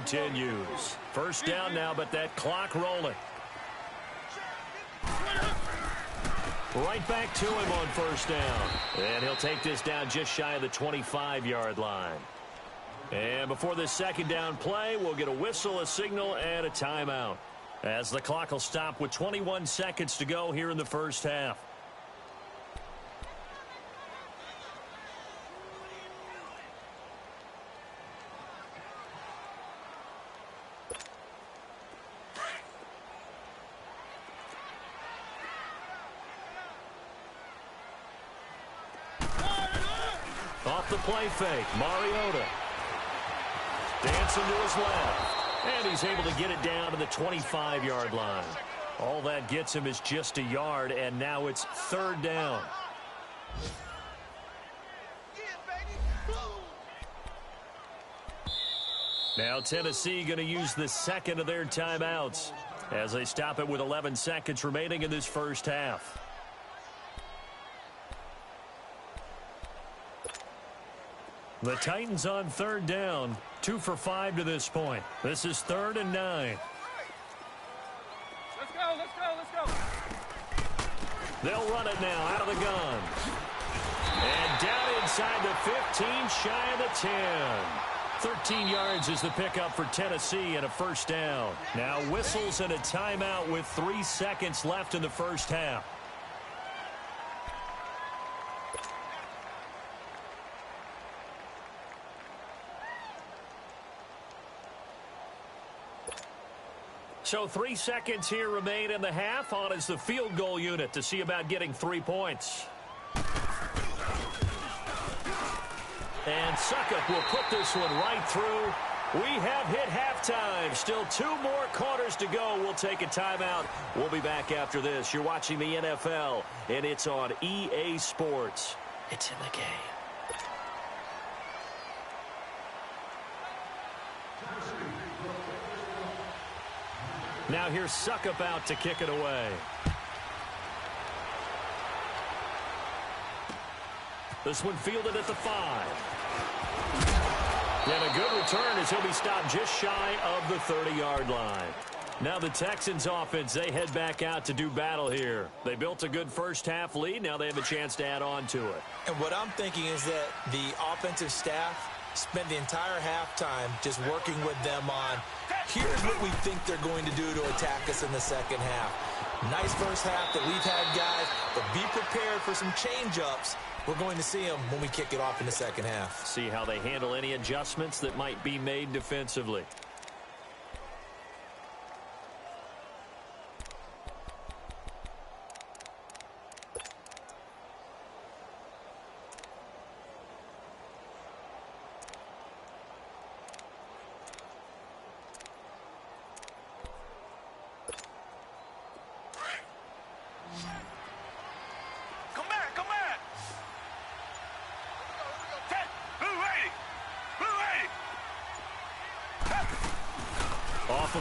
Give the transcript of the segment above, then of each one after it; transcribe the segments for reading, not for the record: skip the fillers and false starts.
continues. First down now, but that clock rolling. Right back to him on first down. And he'll take this down just shy of the 25-yard line. And before this second down play, we'll get a whistle, a signal, and a timeout, as the clock will stop with 21 seconds to go here in the first half. Off the play fake, Mariota dancing to his left, and he's able to get it down to the 25-yard line. All that gets him is just a yard, and now it's third down. Now Tennessee going to use the second of their timeouts as they stop it with 11 seconds remaining in this first half. The Titans on third down, 2 for 5 to this point. This is 3rd and 9. Let's go, let's go, let's go. They'll run it now out of the gun. And down inside the 15, shy of the 10. 13 yards is the pickup for Tennessee and a first down. Now whistles and a timeout with 3 seconds left in the first half. So 3 seconds here remain in the half. On is the field goal unit to see about getting 3 points. And Suckup will put this one right through. We have hit halftime. Still 2 more quarters to go. We'll take a timeout. We'll be back after this. You're watching the NFL, and it's on EA Sports. It's in the game. Now here's Suckup out to kick it away. This one fielded at the 5. And a good return as he'll be stopped just shy of the 30-yard line. Now the Texans offense, they head back out to do battle here. They built a good first half lead. Now they have a chance to add on to it. And what I'm thinking is that the offensive staff spent the entire halftime just working with them on, here's what we think they're going to do to attack us in the second half. Nice first half that we've had, guys, but be prepared for some change-ups. We're going to see them when we kick it off in the second half. See how they handle any adjustments that might be made defensively.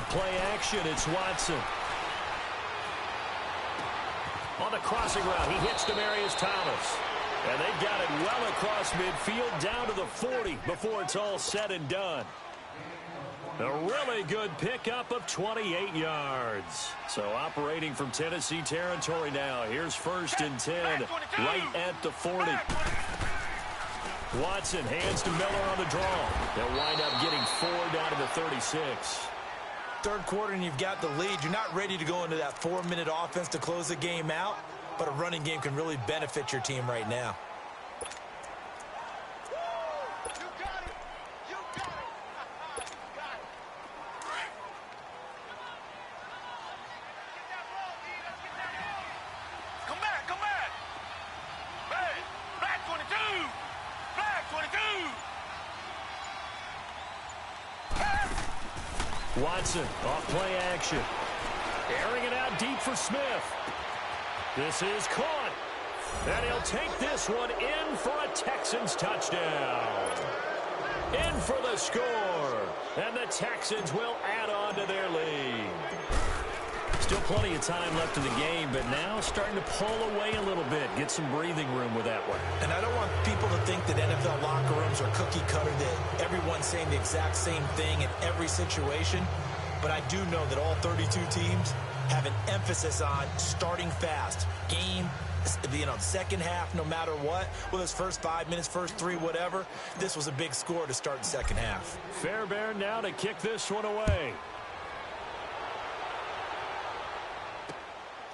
Play action, it's Watson. On the crossing route, he hits Demaryius Thomas. And they've got it well across midfield, down to the 40 before it's all said and done. A really good pickup of 28 yards. So operating from Tennessee territory now. Here's 1st and 10, right at the 40. Watson hands to Miller on the draw. They'll wind up getting 4 down to the 36. Third quarter and you've got the lead. You're not ready to go into that 4-minute offense to close the game out, but a running game can really benefit your team right now. Watson off play action. Airing it out deep for Smith. This is caught. And he'll take this one in for a Texans touchdown. In for the score. And the Texans will add on to their lead. Still plenty of time left in the game, but now starting to pull away a little bit. Get some breathing room with that one. And I don't want people to think that NFL locker rooms are cookie cutter, that everyone's saying the exact same thing in every situation. But I do know that all 32 teams have an emphasis on starting fast. Game, second half, no matter what. Whether it's first 5 minutes, first 3, whatever. This was a big score to start the second half. Fairbairn now to kick this one away.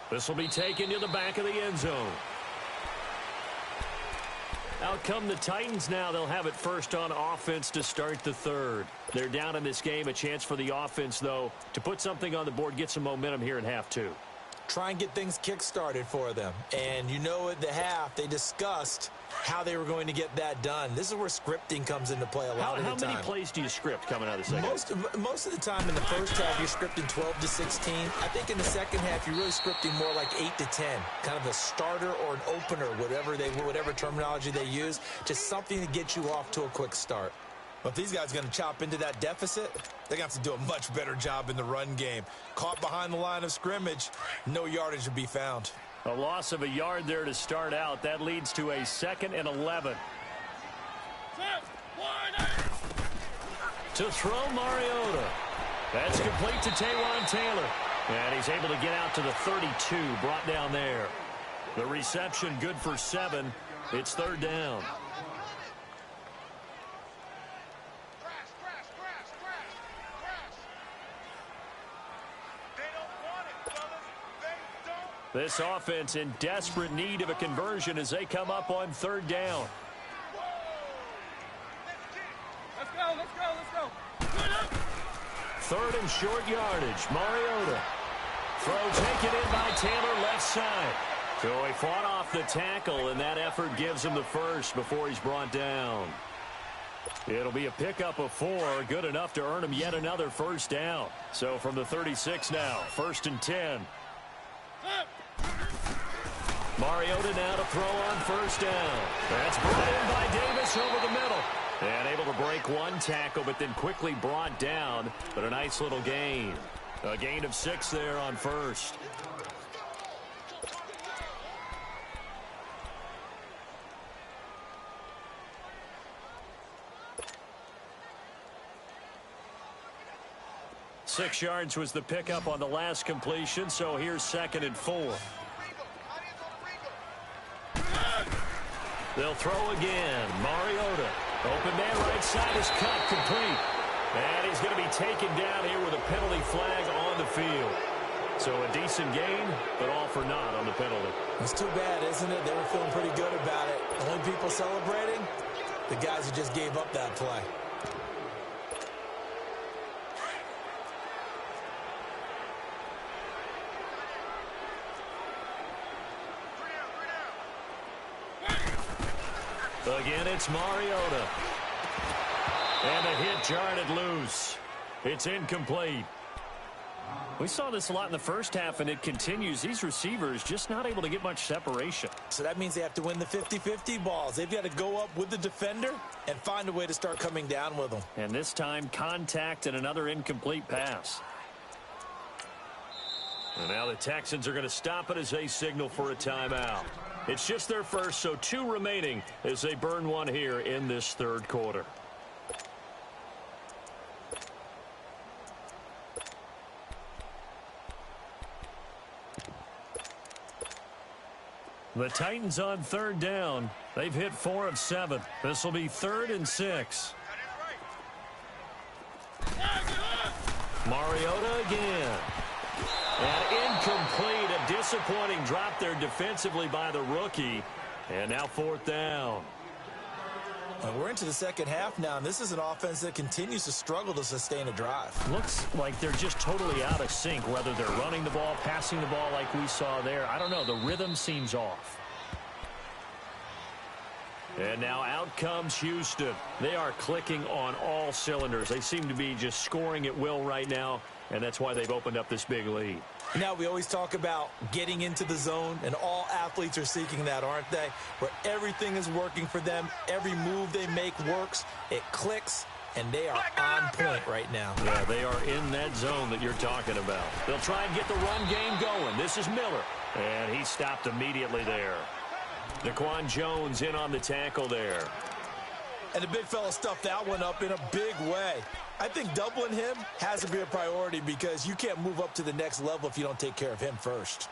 This will be taken to the back of the end zone. Out come the Titans now. They'll have it first on offense to start the third. They're down in this game. A chance for the offense, though, to put something on the board, get some momentum here in half two. Try and get things kick-started for them. And you know at the half, they discussed how they were going to get that done. This is where scripting comes into play a lot of the time. How many plays do you script coming out of the second? Most of the time in the first half, you're scripting 12 to 16. I think in the second half, you're really scripting more like 8 to 10. Kind of a starter or an opener, whatever terminology they use. Just something to get you off to a quick start. But if these guys are going to chop into that deficit, they're going to have to do a much better job in the run game. Caught behind the line of scrimmage, no yardage to be found. A loss of a yard there to start out. That leads to a 2nd and 11. To throw Mariota. That's complete to Taywan Taylor. And he's able to get out to the 32, brought down there. The reception good for 7. It's third down. This offense in desperate need of a conversion as they come up on third down. Let's go. Third and short yardage. Mariota. Throw taken in by Taylor left side. So he fought off the tackle, and that effort gives him the first before he's brought down. It'll be a pickup of 4, good enough to earn him yet another first down. So from the 36 now, 1st and 10. Mariota now to throw on first down. That's brought in by Davis over the middle. And able to break one tackle, but then quickly brought down. But a nice little gain. A gain of 6 there on first. Six yards was the pickup on the last completion, so here's 2nd and 4. They'll throw again. Mariota. Open man right side is cut complete. And he's going to be taken down here with a penalty flag on the field. So a decent gain, but all for naught on the penalty. It's too bad, isn't it? They were feeling pretty good about it. The only people celebrating, the guys who just gave up that play. Again, it's Mariota. And a hit jarred loose. It's incomplete. We saw this a lot in the first half, and it continues. These receivers just not able to get much separation. So that means they have to win the 50-50 balls. They've got to go up with the defender and find a way to start coming down with them. And this time, contact and another incomplete pass. And now the Texans are going to stop it as they signal for a timeout. It's just their first, so 2 remaining as they burn one here in this third quarter. The Titans on third down. They've hit 4 of 7. This will be 3rd and 6. Mariota again. And incomplete. A disappointing drop there defensively by the rookie. And now 4th down. And we're into the second half now, and this is an offense that continues to struggle to sustain a drive. Looks like they're just totally out of sync, whether they're running the ball, passing the ball like we saw there. I don't know. The rhythm seems off. And now out comes Houston. They are clicking on all cylinders. They seem to be just scoring at will right now, and that's why they've opened up this big lead. Now, we always talk about getting into the zone, and all athletes are seeking that, aren't they? Where everything is working for them. Every move they make works. It clicks, and they are on point right now. Yeah, they are in that zone that you're talking about. They'll try and get the run game going. This is Miller, and he stopped immediately there. Daquan Jones in on the tackle there. And the big fella stuffed that one up in a big way. I think doubling him has to be a priority because you can't move up to the next level if you don't take care of him first.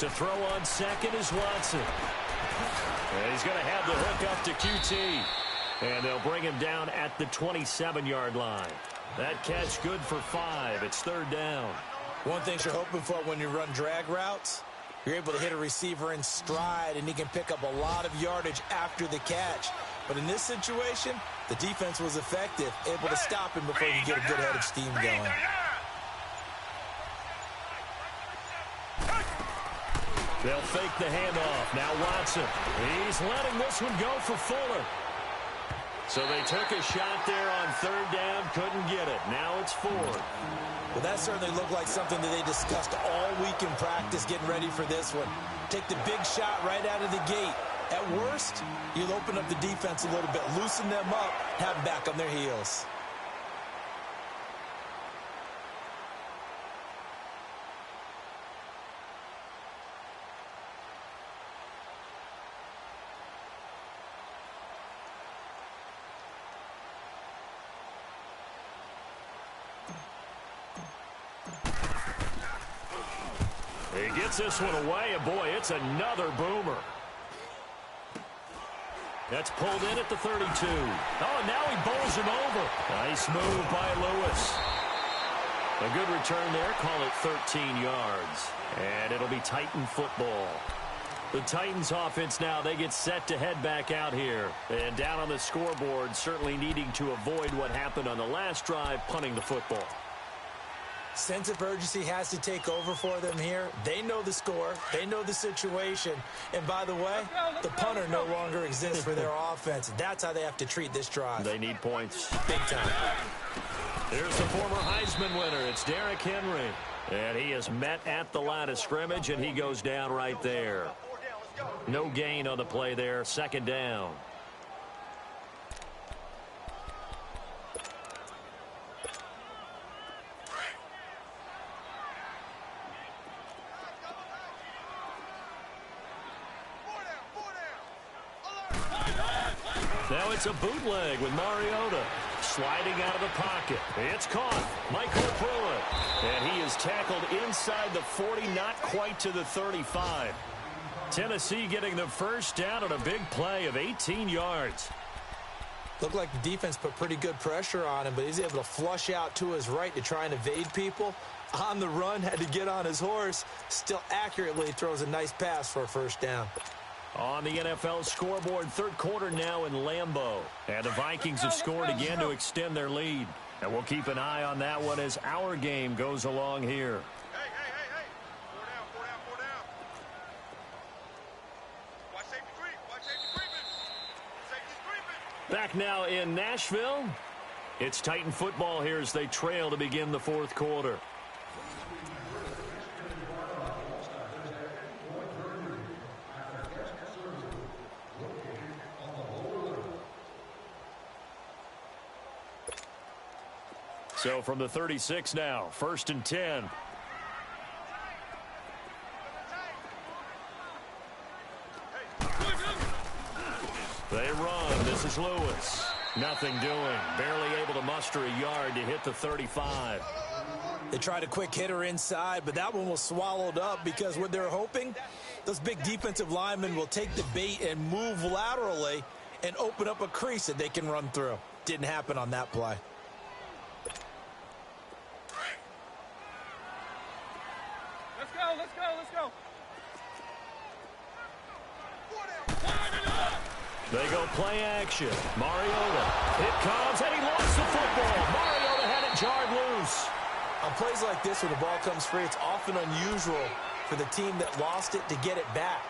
To throw on second is Watson. And he's going to have the hook up to QT. And they'll bring him down at the 27-yard line. That catch good for 5. It's third down. One thing you're hoping for when you run drag routes, you're able to hit a receiver in stride, and he can pick up a lot of yardage after the catch. But in this situation, the defense was effective, able to stop him before he could get a good head of steam going. They'll fake the handoff. Now Watson. He's letting this one go for Fuller. So they took a shot there on third down. Couldn't get it. Now it's fourth. Well, that certainly looked like something that they discussed all week in practice getting ready for this one. Take the big shot right out of the gate. At worst, you'll open up the defense a little bit, loosen them up, have them back on their heels. He gets this one away, and boy, it's another boomer. That's pulled in at the 32. Oh, and now he bowls him over. Nice move by Lewis. A good return there, call it 13 yards. And it'll be Titan football. The Titans offense now, they get set to head back out here. And down on the scoreboard, certainly needing to avoid what happened on the last drive, punting the football. Sense of urgency has to take over for them here. They know the score. They know the situation. And by the way, the punter no longer exists for their offense. That's how they have to treat this drive. They need points. Big time. Here's the former Heisman winner. It's Derrick Henry. And he is met at the line of scrimmage, and he goes down right there. No gain on the play there. Second down. Now it's a bootleg with Mariota. Sliding out of the pocket. It's caught. Michael Pruitt. And he is tackled inside the 40, not quite to the 35. Tennessee getting the first down on a big play of 18 yards. Looked like the defense put pretty good pressure on him, but he's able to flush out to his right to try and evade people. On the run, had to get on his horse. Still accurately throws a nice pass for a first down. On the NFL scoreboard, third quarter now in Lambeau. And the Vikings have scored again to extend their lead. And we'll keep an eye on that one as our game goes along here. Hey. Four down. Watch safety creep. Watch safety creeping. Safety's creeping. Back now in Nashville. It's Titan football here as they trail to begin the fourth quarter. So from the 36 now, 1st and 10. They run. This is Lewis. Nothing doing. Barely able to muster a yard to hit the 35. They tried a quick hitter inside, but that one was swallowed up because what they're hoping, those big defensive linemen will take the bait and move laterally and open up a crease that they can run through. Didn't happen on that play. Let's go. They go play action. Mariota. It comes, and he lost the football. Mariota got jarred loose. On plays like this where the ball comes free, it's often unusual for the team that lost it to get it back.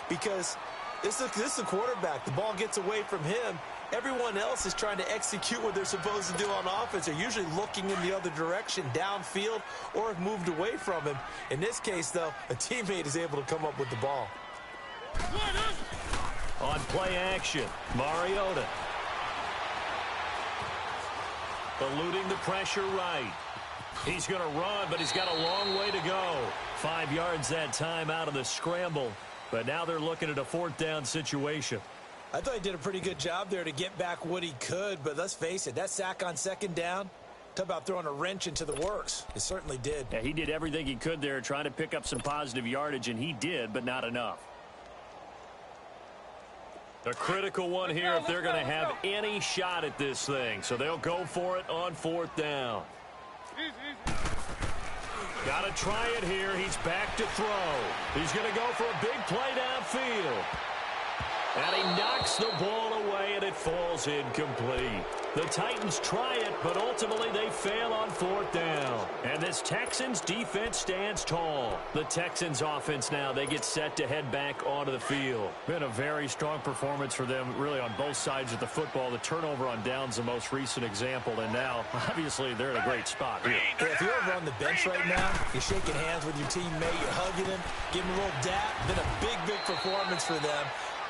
Because this is the quarterback. The ball gets away from him. Everyone else is trying to execute what they're supposed to do on offense. They're usually looking in the other direction, downfield, or have moved away from him. In this case, though, a teammate is able to come up with the ball. On play action, Mariota. Eluding the pressure right. He's going to run, but he's got a long way to go. 5 yards that time out of the scramble. But now they're looking at a 4th down situation. I thought he did a pretty good job there to get back what he could, but let's face it, that sack on 2nd down, talk about throwing a wrench into the works. It certainly did. Yeah, he did everything he could there trying to pick up some positive yardage, and he did, but not enough. A critical one here if they're going to have any shot at this thing. So they'll go for it on 4th down. Got to try it here. He's back to throw. He's going to go for a big play downfield. And he knocks the ball away, and it falls incomplete. The Titans try it, but ultimately they fail on 4th down. And this Texans defense stands tall. The Texans offense now, they get set to head back onto the field. Been a very strong performance for them, really on both sides of the football. The turnover on downs, the most recent example. And now, obviously, they're in a great spot here. Yeah, if you're over on the bench right now, you're shaking hands with your teammate, you're hugging him, giving him a little dap. Been a big performance for them.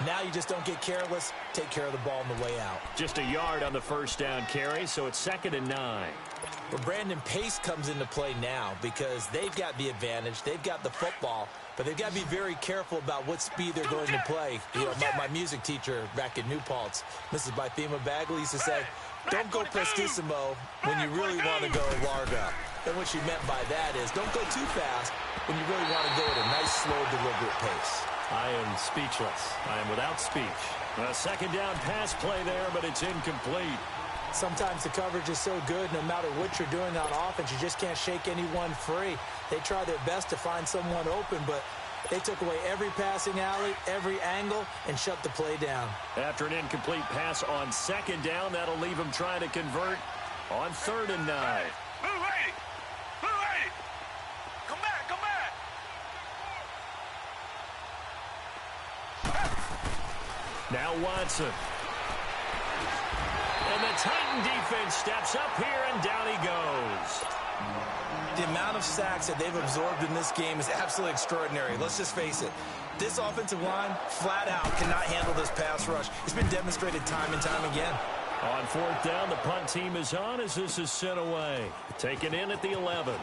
Now you just don't get careless. Take care of the ball on the way out. Just a yard on the 1st down carry, so it's 2nd and 9. Well, Brandon, pace comes into play now because they've got the advantage. They've got the football, but they've got to be very careful about what speed they're going to play. You know, my music teacher back in New Paltz, Mrs. Bythema Bagley, used to say, don't go prestissimo when you really want to go largo. And what she meant by that is don't go too fast when you really want to go at a nice, slow, deliberate pace. I am speechless. I am without speech. A 2nd down pass play there, but it's incomplete. Sometimes the coverage is so good, no matter what you're doing on offense, you just can't shake anyone free. They try their best to find someone open, but they took away every passing alley, every angle, and shut the play down. After an incomplete pass on 2nd down, that'll leave them trying to convert on 3rd and 9. Now Watson. And the Titan defense steps up here, and down he goes. The amount of sacks that they've absorbed in this game is absolutely extraordinary. Let's just face it. This offensive line, flat out, cannot handle this pass rush. It's been demonstrated time and time again. On 4th down, the punt team is on as this is sent away. Taken in at the 11.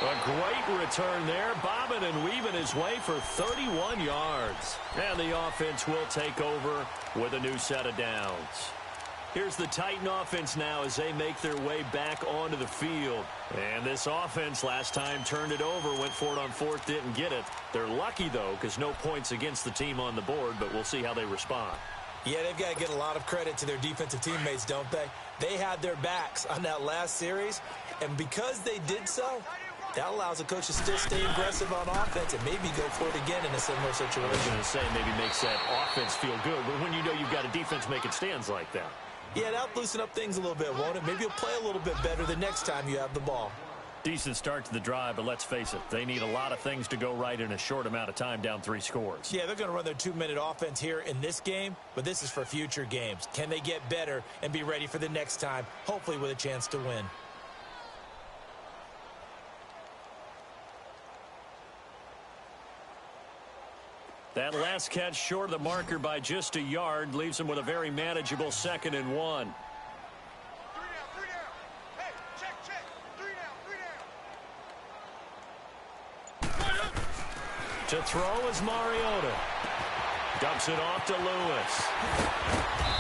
A great return there, bobbing and weaving his way for 31 yards. And the offense will take over with a new set of downs. Here's the Titan offense now as they make their way back onto the field. And this offense last time turned it over, went for it on 4th, didn't get it. They're lucky, though, because no points against the team on the board, but we'll see how they respond. Yeah, they've got to get a lot of credit to their defensive teammates, don't they? They had their backs on that last series, and because they did so, that allows the coach to still stay aggressive on offense and maybe go for it again in a similar situation. I was going to say maybe makes that offense feel good, but when you know you've got a defense making stands like that. Yeah, that'll loosen up things a little bit, won't it? Maybe you'll play a little bit better the next time you have the ball. Decent start to the drive, but let's face it, they need a lot of things to go right in a short amount of time, down 3 scores. Yeah, they're going to run their 2-minute offense here in this game, but this is for future games. Can they get better and be ready for the next time, hopefully with a chance to win? That last catch short of the marker by just a yard leaves them with a very manageable 2nd and 1. 3 down, 3 down. Hey, check. 3 down. To throw is Mariota. Dumps it off to Lewis.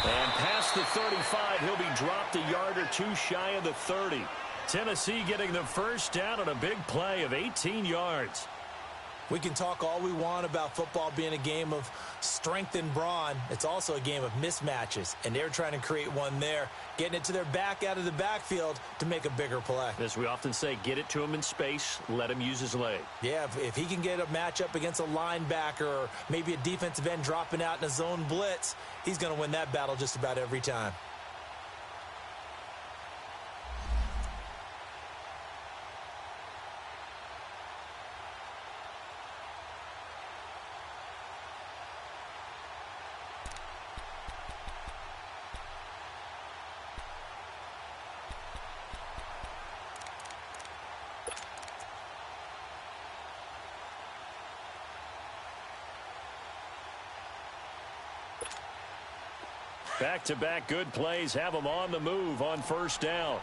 And past the 35, he'll be dropped a yard or two shy of the 30. Tennessee getting the first down on a big play of 18 yards. We can talk all we want about football being a game of strength and brawn. It's also a game of mismatches, and they're trying to create one there, getting it to their back out of the backfield to make a bigger play. As we often say, get it to him in space, let him use his leg. Yeah, if he can get a matchup against a linebacker or maybe a defensive end dropping out in a zone blitz, he's going to win that battle just about every time. Back-to-back good plays have them on the move on first down.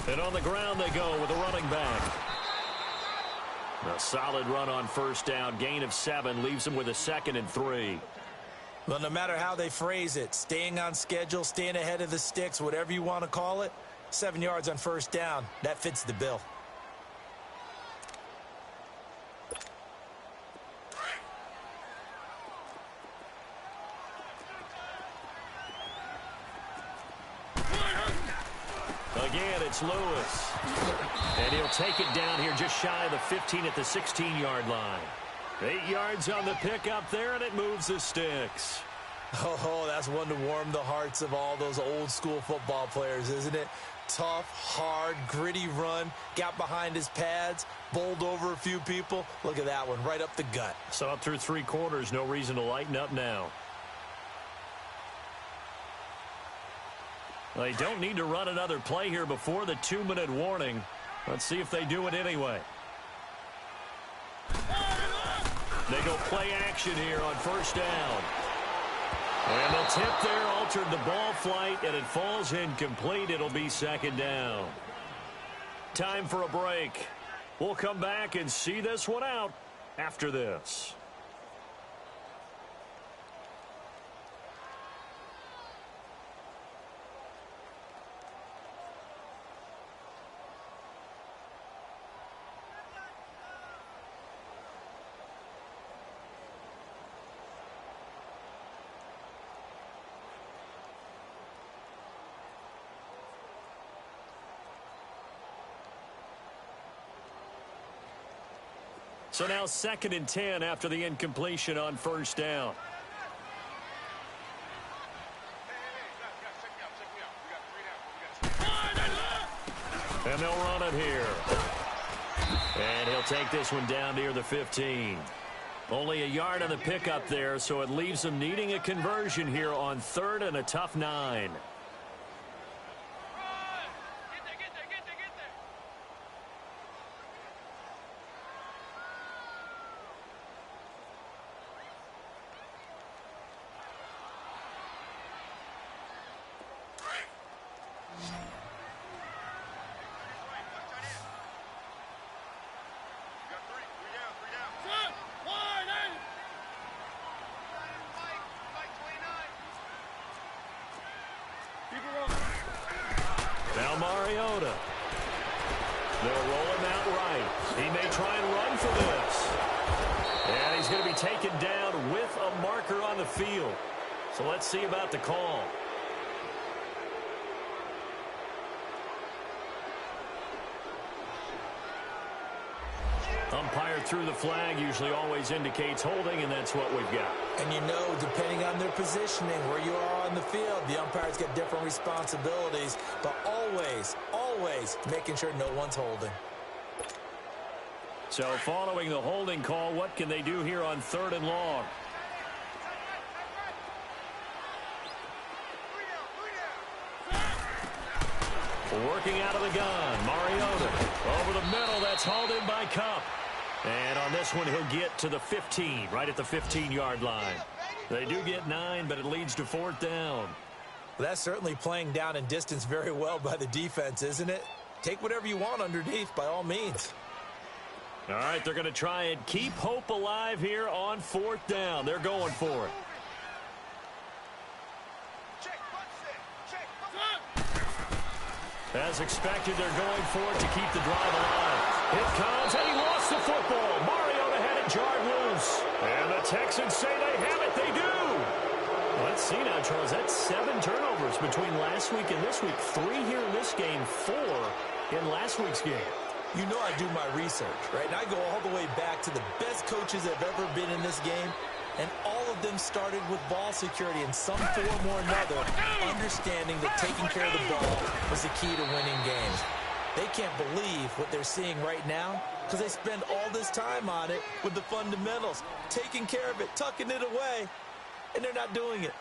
And on the ground they go with a running back. A solid run on first down. Gain of 7 leaves them with a 2nd and 3. Well, no matter how they phrase it, staying on schedule, staying ahead of the sticks, whatever you want to call it, 7 yards on first down, that fits the bill. Again, it's Lewis. And he'll take it down here just shy of the 15 at the 16-yard line. 8 yards on the pickup there, and it moves the sticks. Oh, that's one to warm the hearts of all those old-school football players, isn't it? Tough, hard, gritty run, got behind his pads, bowled over a few people. Look at that one, right up the gut. So up through 3 quarters, no reason to lighten up now. They don't need to run another play here before the 2-minute warning. Let's see if they do it anyway. They go play action here on first down. And the tip there altered the ball flight, and it falls incomplete. It'll be 2nd down. Time for a break. We'll come back and see this one out after this. So now 2nd and 10 after the incompletion on first down. And they'll run it here. And he'll take this one down near the 15. Only a yard on the pickup there, so it leaves them needing a conversion here on 3rd and a tough 9. Now Mariota. They'll roll him out right. He may try and run for this. And he's going to be taken down with a marker on the field. So let's see about the call. Umpire threw the flag, usually always indicates holding, and that's what we've got. And you know, depending on their positioning, where you are on the field, the umpires get different responsibilities, but always making sure no one's holding. So following the holding call, what can they do here on 3rd and long? Working out of the gun, Mariota. Over the middle, that's hauled in by Cup. And on this one, he'll get to the 15, right at the 15-yard line. They do get 9, but it leads to 4th down. Well, that's certainly playing down in distance very well by the defense, isn't it? Take whatever you want underneath, by all means. All right, they're going to try and keep hope alive here on 4th down. They're going for it. As expected, they're going for it to keep the drive alive. It comes, and he lost the football. Mariota had it jarred loose. And the Texans say they have it. They do. Well, let's see now, Charles. That's 7 turnovers between last week and this week. 3 here in this game, 4 in last week's game. You know I do my research, right? And I go all the way back to the best coaches that have ever been in this game. And all of them started with ball security in some form or another, understanding that taking care of the ball was the key to winning games. They can't believe what they're seeing right now because they spend all this time on it with the fundamentals, taking care of it, tucking it away, and they're not doing it.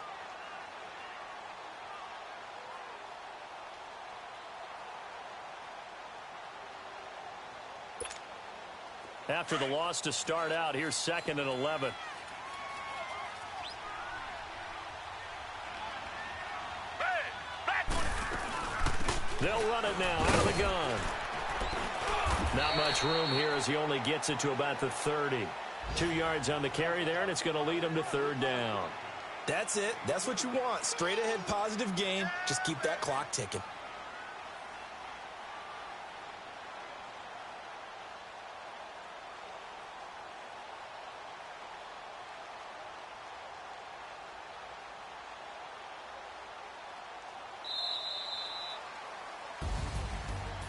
After the loss to start out, here's 2nd and 11. They'll run it now out of the gun. Not much room here as he only gets it to about the 30. 2 yards on the carry there, and it's going to lead him to 3rd down. That's it. That's what you want. Straight ahead positive gain. Just keep that clock ticking.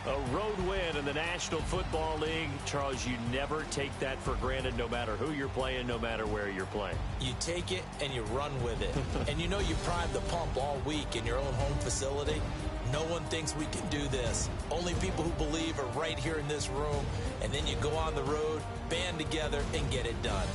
A road win in the National Football League. Charles, you never take that for granted no matter who you're playing, no matter where you're playing. You take it and you run with it. And you know you primed the pump all week in your own home facility. No one thinks we can do this. Only people who believe are right here in this room. And then you go on the road, band together, and get it done.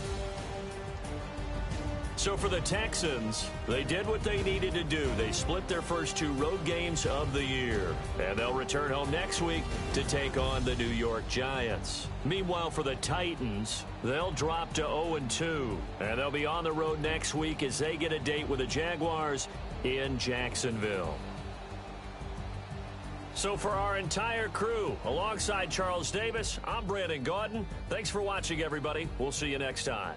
So for the Texans, they did what they needed to do. They split their first 2 road games of the year. And they'll return home next week to take on the New York Giants. Meanwhile, for the Titans, they'll drop to 0-2. And they'll be on the road next week as they get a date with the Jaguars in Jacksonville. So for our entire crew, alongside Charles Davis, I'm Brandon Gaudin. Thanks for watching, everybody. We'll see you next time.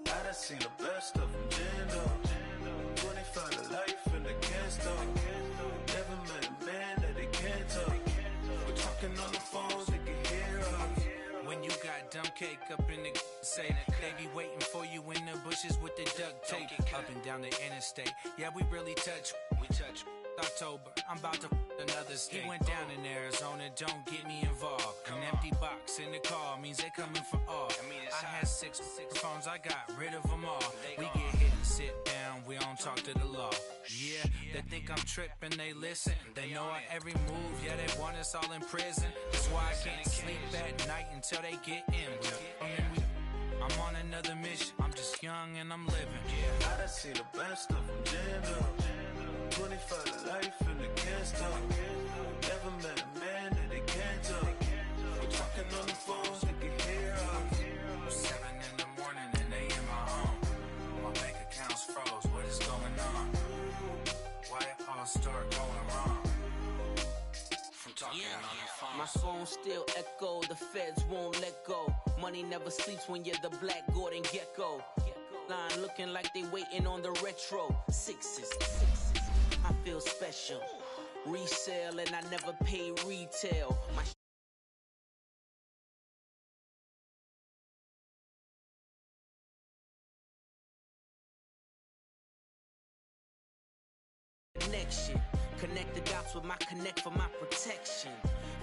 I done seen the best of them jammed up. 25 to life and they can't stop. Never met a man that they can't talk. We're talking on the phones, they can hear us. When you got dumb cake up in the say that they be waiting for you in the bushes with the duct tape. Up and down the interstate. Yeah, we really touch. We touch. October, I'm about to another state. He went down in Arizona, don't get me involved. An empty box in the car means they coming for all. I had six phones, I got rid of them all. We get hit and sit down, we don't talk to the law. Yeah, they think I'm tripping, they listen. They know our every move, yeah, they want us all in prison. That's why I can't sleep at night until they get in. I'm on another mission, I'm just young and I'm living. I done seen the best of them jammed up. 25 to life and they can't stop. Never met a man that they can't talk. We're talking on the phones, they can hear us. 7 in the morning and they in my home. My bank account's froze, what is going on? Why it all start going wrong? From talking on the phone. My phone still echo, the feds won't let go. Money never sleeps when you're the Black Gordon Gecko. line looking like they waiting on the retro. Sixes. I feel special. Resale and I never pay retail. My connection. Connect the dots with my connect for my protection.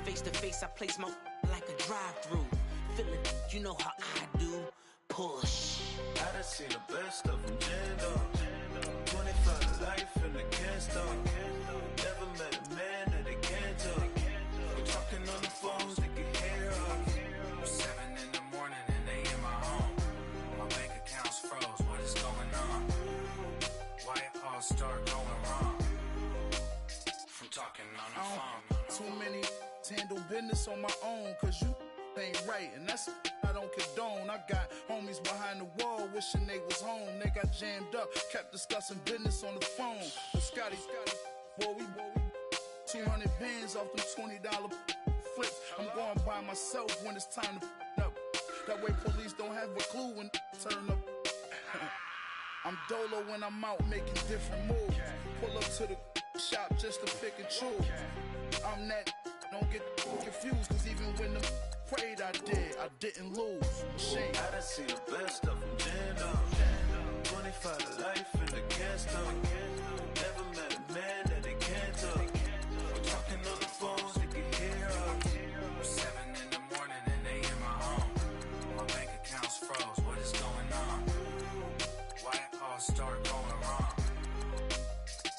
Face to face, I place my like a drive-through. Feeling, you know how I do. Push. I done seen the best of them jammed up. 25 to life and they can't stop. Never met a man that they can't talk. We're talking on the phones, they can hear us. 7 in the morning and they in my home. My bank account's froze, what is going on? Why it all start going wrong? From talking on the phone. Too many to handle business on my own, cause you ain't right, and that's I don't condone. I got homies behind the wall wishing they was home. They got jammed up, kept discussing business on the phone. But Scotty, boy, we 200 bands off them $20 flips. I'm going by myself when it's time to up. That way police don't have a clue when turn up. I'm dolo when I'm out making different moves. Pull up to the shop just to pick and choose. I'm that, don't get confused, cause even when the prayed I didn't lose. Shame. I done seen the best of them jammed up. 25 to life and they can't stop. Never met a man that they can't talk. We're talking on the phones, they can hear us. 7 in the morning and they in my home. My bank account's froze, what is going on? Why it all start going wrong?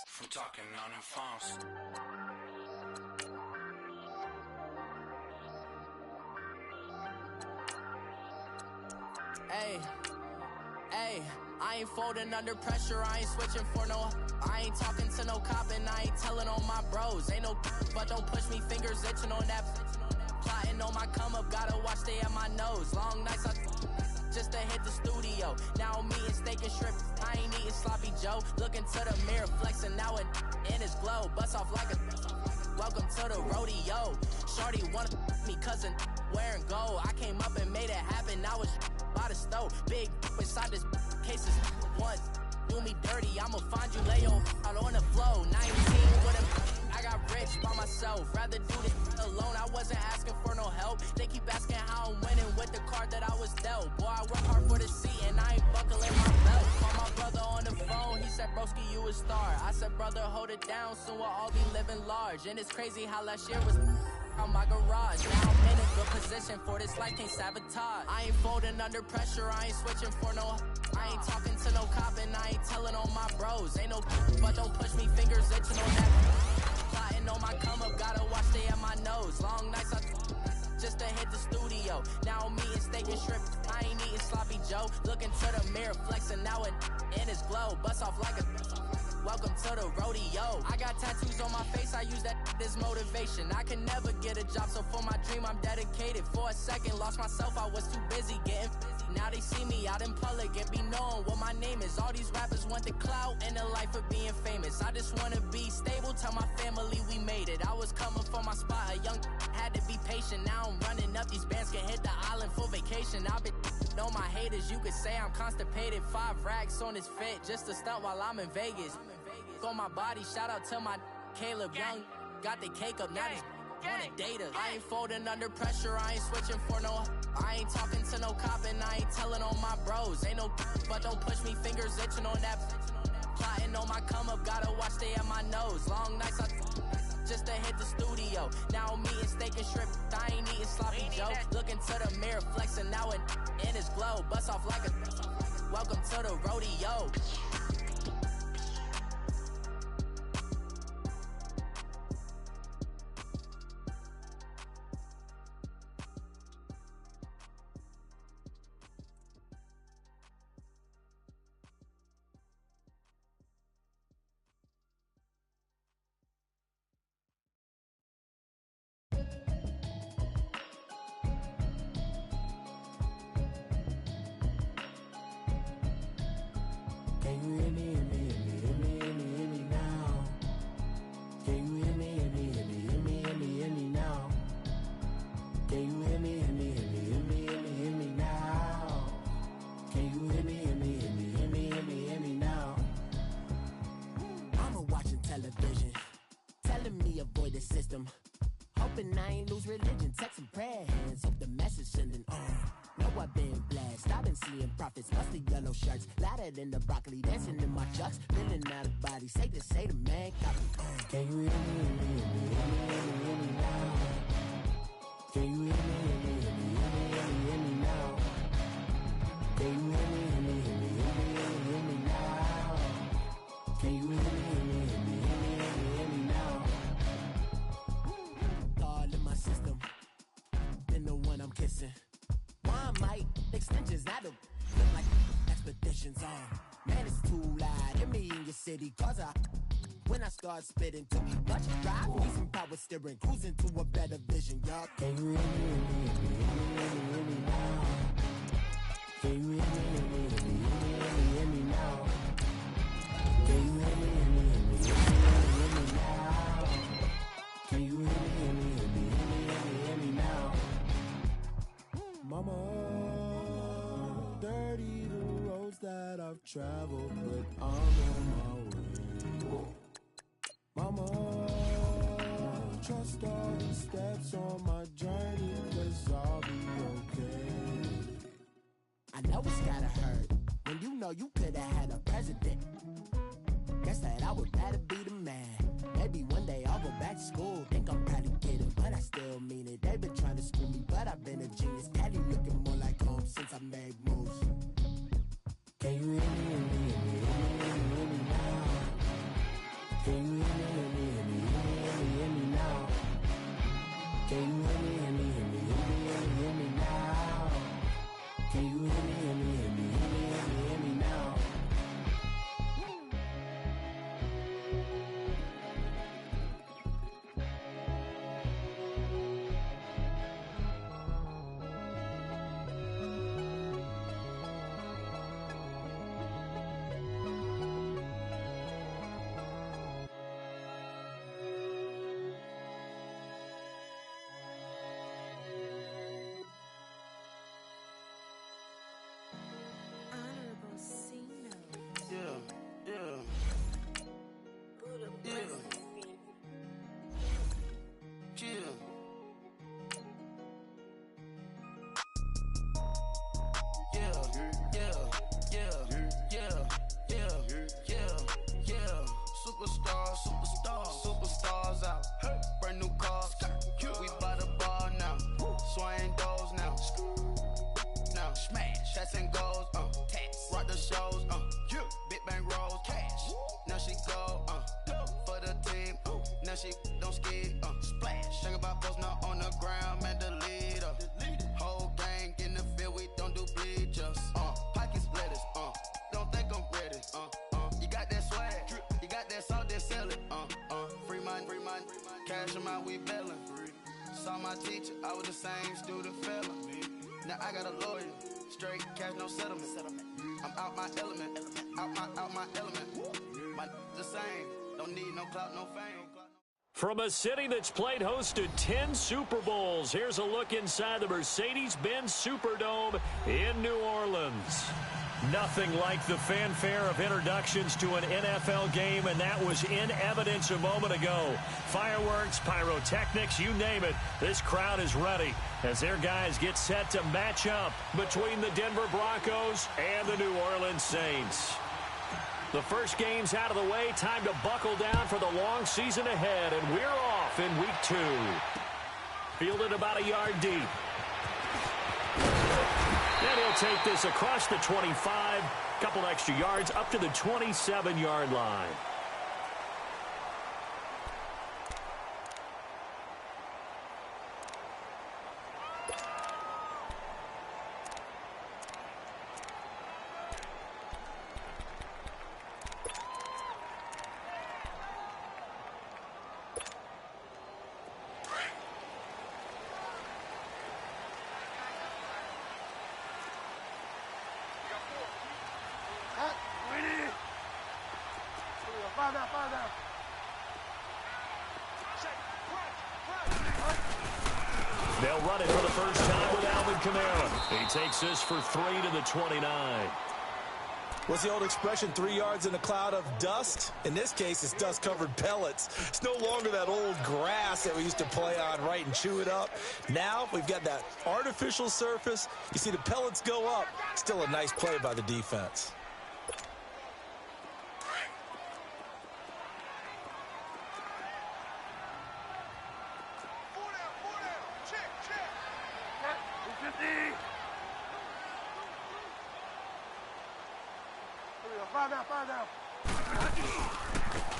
From talking on the phones. Hey, I ain't folding under pressure, I ain't switching for no. I ain't talking to no cop and I ain't telling on my bros. Ain't no, but don't push me, fingers itching on that. Plotting on my come up, gotta watch stay at my nose. Long nights, just to hit the studio. Now I'm eating steak and shrimp, I ain't eating sloppy Joe. Looking to the mirror, flexing now it in his glow. Bust off like a, welcome to the rodeo. Shorty wanna me cousin wearing gold. I came up and made it happen, I was by the stove. Big inside this cases once do me dirty, I'ma find you lay out on the floor. 19 with him, I got rich by myself. Rather do this alone, I wasn't asking for no help. They keep asking how I'm winning with the card that I was dealt. Boy, I work hard for the seat and I ain't buckling my belt. Call my brother on the phone, he said, broski, you a star. I said, brother, hold it down, soon we'll all be living large. And it's crazy how last year was on my garage. Now I'm in a good position for this life, can't sabotage. I ain't folding under pressure, I ain't switching for no. I ain't talking to no cop and I ain't telling on my bros. Ain't no, but don't push me, fingers itching on that. Plotting on my come up, gotta watch stay at my nose. Long nights, just to hit the studio. Now I'm eating steak and shrimp, I ain't eating sloppy Joe. Looking to the mirror, flexing now it in his glow. Bust off like a, welcome to the rodeo. I got tattoos on my face, I use that as motivation. I can never get a job, so for my dream I'm dedicated. For a second, lost myself, I was too busy getting busy. Now they see me out in public and be knowing what my name is. All these rappers want the clout and the life of being famous. I just wanna be stable, tell my family we made it. I was coming for my spot, a young had to be patient. Now I'm running up, these bands can hit the island for vacation. I've been know my haters, you could say I'm constipated. 5 racks on his fit, just to stunt while I'm in Vegas. On my body, shout out to my Caleb Young. Got the cake up, now these wanna date us. I ain't folding under pressure, I ain't switching for no. I ain't talking to no cop and I ain't telling on my bros. Ain't no, but don't push me, fingers itching on that. Plotting on my come up, gotta watch stay at my nose. Long nights, just to hit the studio. Now I'm eating steak and shrimp, I ain't eating sloppy Joe. Looking to the mirror, flexing now it in his glow. Bust off like a, welcome to the rodeo. Can you hear me, hear me, hear me, hear me, hear me, hear me now? Can you hear me, hear me, hear me, hear me, hear me, hear me now? Can you hear me, hear me, hear me, hear me, hear me, hear me now? Can you hear me, hear me, hear me, hear religion, text and prayer hands. Hope the message sending on. Know I've been blessed. I've been seeing prophets, mostly yellow shirts. Louder than the broccoli, dancing in my chucks. Feeling out of body, say the man. Got me on. Can you hear me, hear me now? Can you hear me, hear me now? Can you hear me, hear me now? Can you hear me, hear me now? God in my system, been the one I'm kissing. One might extensions, I don't look like expeditions on. Man, it's too loud. Hear me in your city, cause when I start spitting too much drive, need some power steering, cruising to a better vision, y'all. Can you hear me, hear me now? Can you hear me, hear me now? Can you hear me, hear me now? Can you hear me, hear me now? Mama, dirty the roads that I've traveled, but I'm on my way. Mama, trust all the steps on my journey, 'cause I'll be okay. I know it's gotta hurt when you know you could've had a president. Guess that I would rather be the man. Maybe one day I'll go back to school. Think I'm probably kidding, but I still mean it. They've been trying to screw me, but I've been a genius. Cali looking more like home since I made moves. Can you hear me, hear me now? Can you hear me, hear me now? Can you hear me, hear me now? Can you hear me, hear me now? Superstars out. Brand new cars. We by the bar now. Swaying doors now. Now smash. Shots and goals. Rock the shows. Big bang rolls. Cash. Now she go. For the team. Now she don't ski. Splash. Think about posting up on the ground. Man, the leader. Whole gang in the field. We don't do bleachers. Pockets lettuce. Don't think I'm ready. You got that swag. You got that salt, then sell it. Free mind. Cash them out, we bellin'. Saw my teacher, I was the same student fella. Now I got a lawyer, straight cash, no settlement. I'm out my element, out my element. My the same, don't need no clout, no fame. From a city that's played host to 10 Super Bowls, here's a look inside the Mercedes-Benz Superdome in New Orleans. Nothing like the fanfare of introductions to an NFL game, and that was in evidence a moment ago. Fireworks, pyrotechnics, you name it. This crowd is ready as their guys get set to match up between the Denver Broncos and the New Orleans Saints. The first game's out of the way. Time to buckle down for the long season ahead, and we're off in week 2. Fielded about a yard deep. And he'll take this across the 25, couple extra yards up to the 27-yard line. They'll run it for the first time with Alvin Kamara. He takes this for 3 to the 29. What's the old expression, 3 yards in a cloud of dust? In this case, it's dust-covered pellets. It's no longer that old grass that we used to play on, right, and chew it up. Now we've got that artificial surface. You see the pellets go up. Still a nice play by the defense.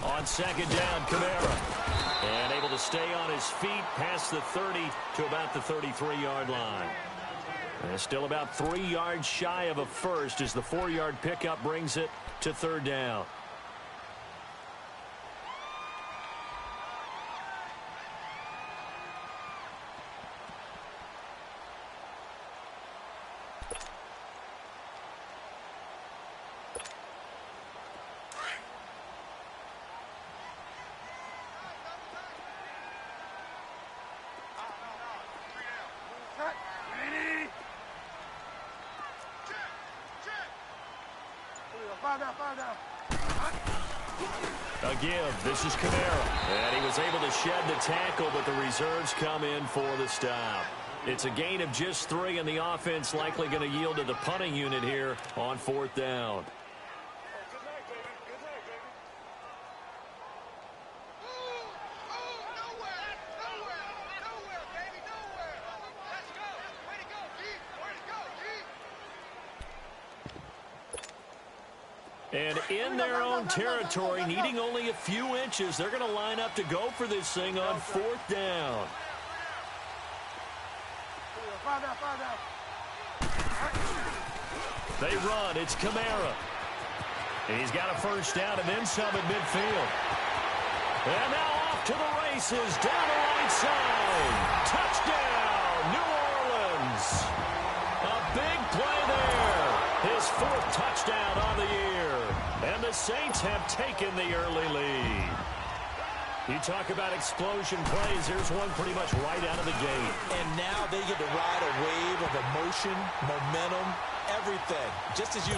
On second down, Kamara. And able to stay on his feet past the 30 to about the 33-yard line. And still about 3 yards shy of a first as the 4-yard pickup brings it to third down. A give. This is Kamara. And he was able to shed the tackle, but the reserves come in for the stop. It's a gain of just 3, and the offense likely going to yield to the punting unit here on fourth down. And in their own territory, needing only a few inches, they're going to line up to go for this thing on fourth down. They run. It's Kamara. And he's got a first down and then some at midfield. And now off to the races down the right side. Touchdown, New Orleans. A big play there. His 4th touchdown on the year. And the Saints have taken the early lead. You talk about explosion plays. Here's one pretty much right out of the gate. And now they get to ride a wave of emotion, momentum, everything. Just as you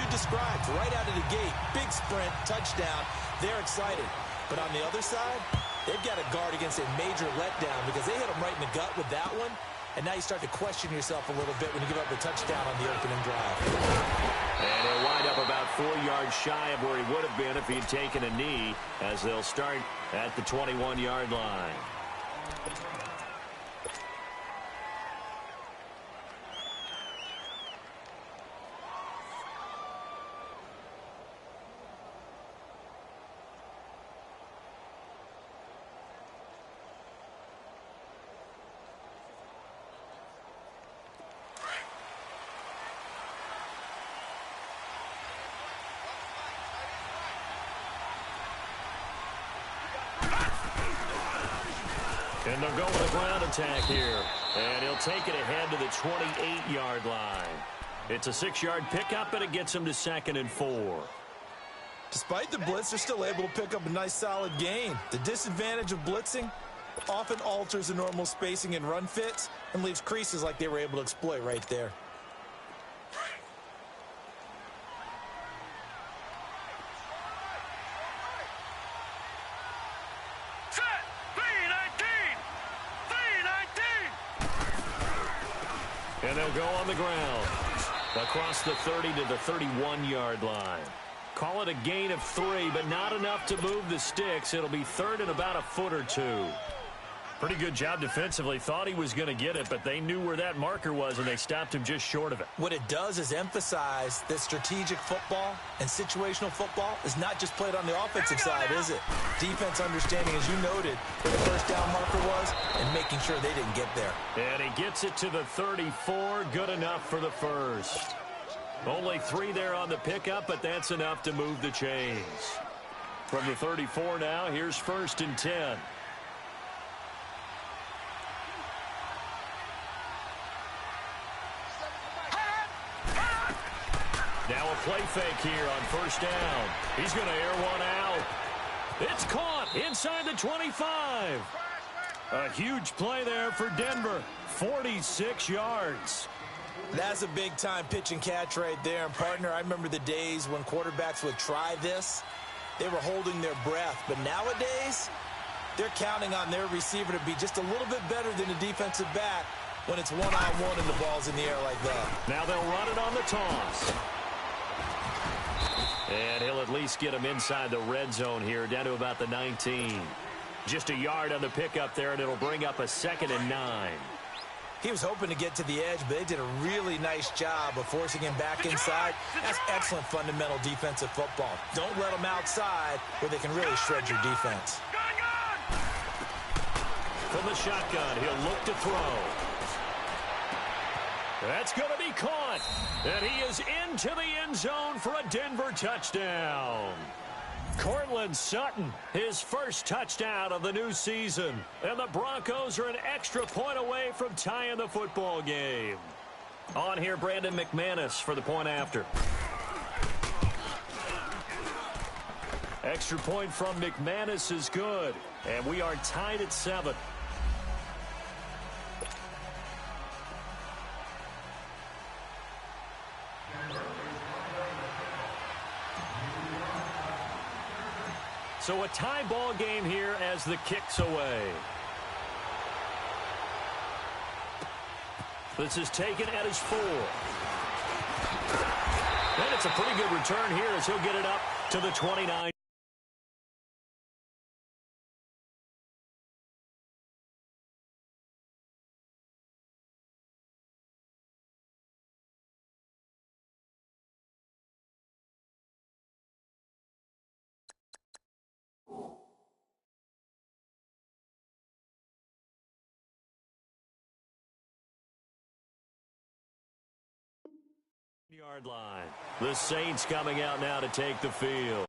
described, right out of the gate. Big sprint, touchdown. They're excited. But on the other side, they've got to guard against a major letdown because they hit them right in the gut with that one. And now you start to question yourself a little bit when you give up a touchdown on the opening drive. And he'll wind up about 4 yards shy of where he would have been if he'd taken a knee, as they'll start at the 21-yard line. And they'll go with a ground attack here. And he'll take it ahead to the 28-yard line. It's a 6-yard pickup, and it gets him to 2nd and 4. Despite the blitz, they're still able to pick up a nice solid gain. The disadvantage of blitzing often alters the normal spacing and run fits and leaves creases like they were able to exploit right there. And they'll go on the ground across the 30 to the 31-yard line. Call it a gain of 3, but not enough to move the sticks. It'll be 3rd and about a foot or 2. Pretty good job defensively. Thought he was going to get it, but they knew where that marker was, and they stopped him just short of it. What it does is emphasize that strategic football and situational football is not just played on the offensive side, is it? Defense understanding, as you noted, where the first down marker was and making sure they didn't get there. And he gets it to the 34. Good enough for the first. Only 3 there on the pickup, but that's enough to move the chains. From the 34 now, here's 1st and 10. Now a play fake here on first down. He's going to air one out. It's caught inside the 25. A huge play there for Denver. 46 yards. That's a big-time pitch and catch right there. And, partner, I remember the days when quarterbacks would try this. They were holding their breath. But nowadays, they're counting on their receiver to be just a little bit better than the defensive back when it's one-on-one and the ball's in the air like that. Now they'll run it on the toss. And he'll at least get him inside the red zone here, down to about the 19. Just a yard on the pickup there, and it'll bring up a 2nd and 9. He was hoping to get to the edge, but they did a really nice job of forcing him back inside. That's excellent fundamental defensive football. Don't let them outside where they can really shred your defense. From the shotgun, he'll look to throw. That's going to be caught. And he is into the end zone for a Denver touchdown. Cortland Sutton, his first touchdown of the new season. And the Broncos are an extra point away from tying the football game. On here, Brandon McManus for the point after. Extra point from McManus is good. And we are tied at 7. So a tie ball game here as the kick's away. This is taken at his 4. And it's a pretty good return here as he'll get it up to the 29. Yard line. The Saints coming out now to take the field.